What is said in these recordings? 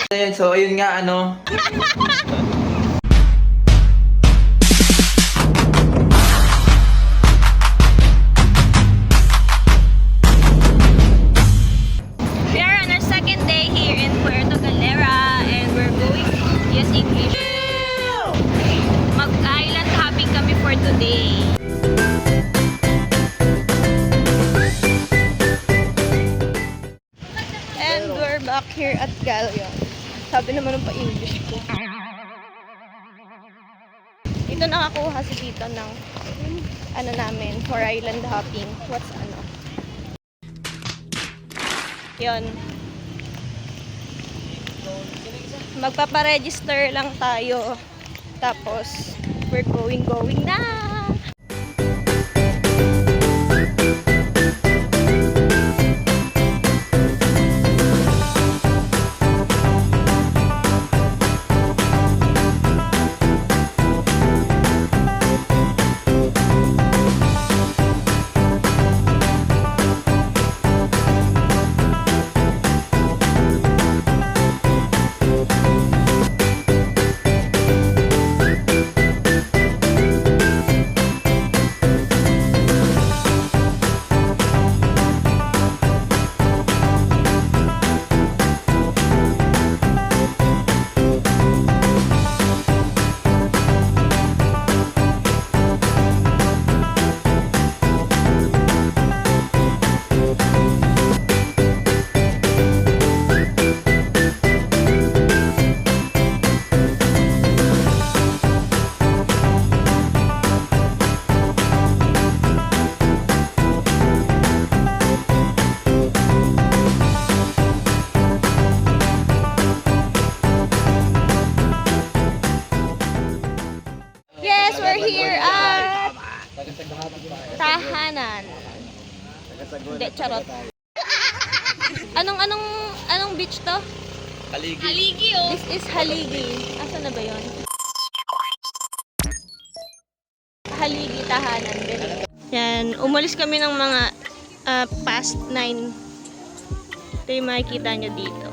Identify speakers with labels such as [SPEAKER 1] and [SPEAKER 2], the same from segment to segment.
[SPEAKER 1] So ayun nga ano.
[SPEAKER 2] We are on our second day here in Puerto Galera and we're going to use English. Mag-island hopping kami for today. And we're back here at Galion. Sabi naman ng pa-English ko. Dito nakakuha si Tito ng ano namin for island hopping. What's ano? Yun. Magpaparegister lang tayo. Tapos, we're going na! Here at Tahanan. Hindi, charot. Anong beach to?
[SPEAKER 1] Haligi.
[SPEAKER 2] Haligi, oh. This is Haligi. Asan na ba yun? Haligi, Tahanan. Yan, umalis kami ng mga past 9. Ito yung makikita nyo dito.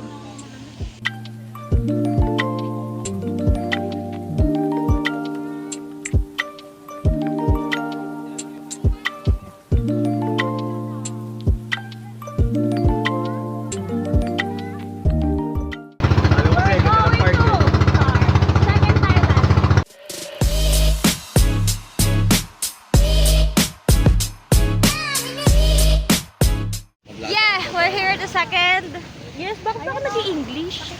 [SPEAKER 2] Second. Yes, bakit ako nag-i-English?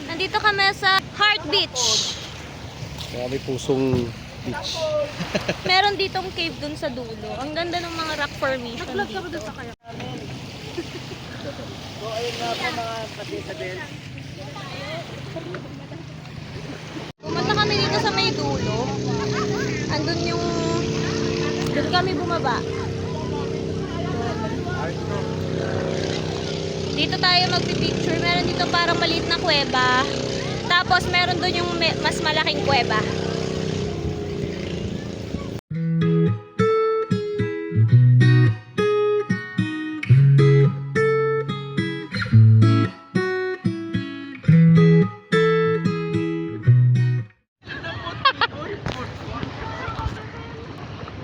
[SPEAKER 2] Nandito kami sa Heart Beach.
[SPEAKER 3] May pusong beach.
[SPEAKER 2] Meron ditong cave dun sa dulo. Ang ganda ng mga rock formation dito. Nag-vlog ka ba dun sa kaya?
[SPEAKER 1] So ayun nga po mga patisabel.
[SPEAKER 2] Pumunta kami dito sa may dulo. Andun yung... Doon kami bumaba. Dito tayo magpipicture. Meron dito parang maliit na kuweba. Tapos meron doon yung mas malaking kuweba.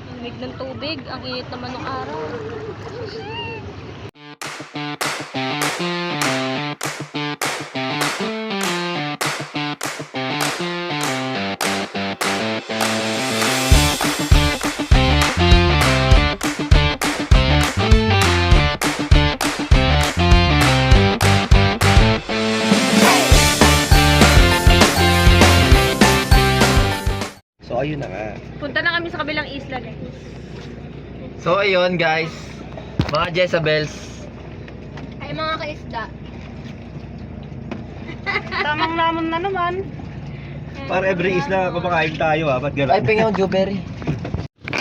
[SPEAKER 2] Lamig ng tubig. Ang init naman ng araw.
[SPEAKER 3] So ayun na nga.
[SPEAKER 2] Punta na kami sa kabilang isla.
[SPEAKER 1] So ayun guys, mga Jezabels.
[SPEAKER 2] Ay mga kaisda.
[SPEAKER 4] Tamang lamon na naman.
[SPEAKER 3] Para every isla kumakain tayo ha, ba't gano'n?
[SPEAKER 1] Ay, pengen yung Dewberry.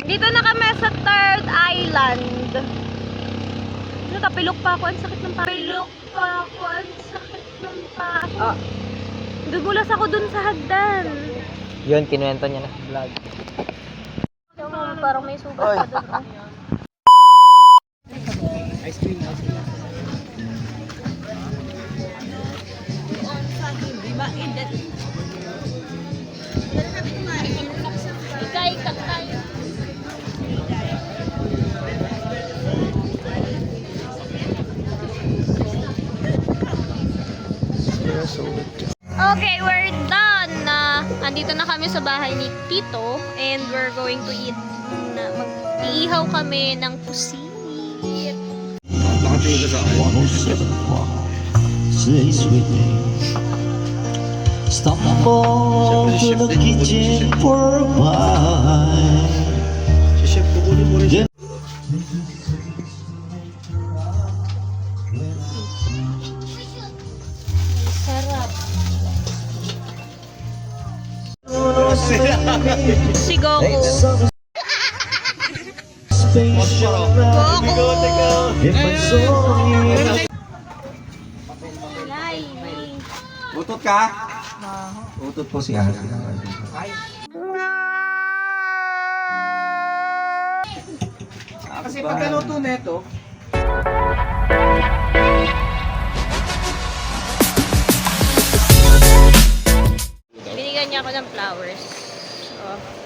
[SPEAKER 2] Dito na kami sa third island. Nakapilok pa ako, ang sakit ng paa. Pilok pa ako, ang sakit ng paa. Dumulas ako dun sa hagdan.
[SPEAKER 1] Yun, kinuwento niya na sa vlog.
[SPEAKER 2] Parang may sugat
[SPEAKER 1] Oy.
[SPEAKER 2] pa dun.
[SPEAKER 3] Ice cream, ice cream.
[SPEAKER 2] Okay, we're done na. Andito na kami sa bahay ni Tito and we're going to eat. Mag-iihaw kami ng pusit.
[SPEAKER 3] Nakatingin ka sa akin.
[SPEAKER 5] 107.1 Say sweet name. Stop off to the kitchen for a while.
[SPEAKER 3] Si Chef, kukunin mo rin siya.
[SPEAKER 2] Sarap. Si Goku. Goku!
[SPEAKER 5] If I saw you.
[SPEAKER 2] Yay!
[SPEAKER 3] Utot ka? Utot po si Ate.
[SPEAKER 1] Kasi pagkaluto neto,
[SPEAKER 2] Binigyan niya ako ng flowers. Oh.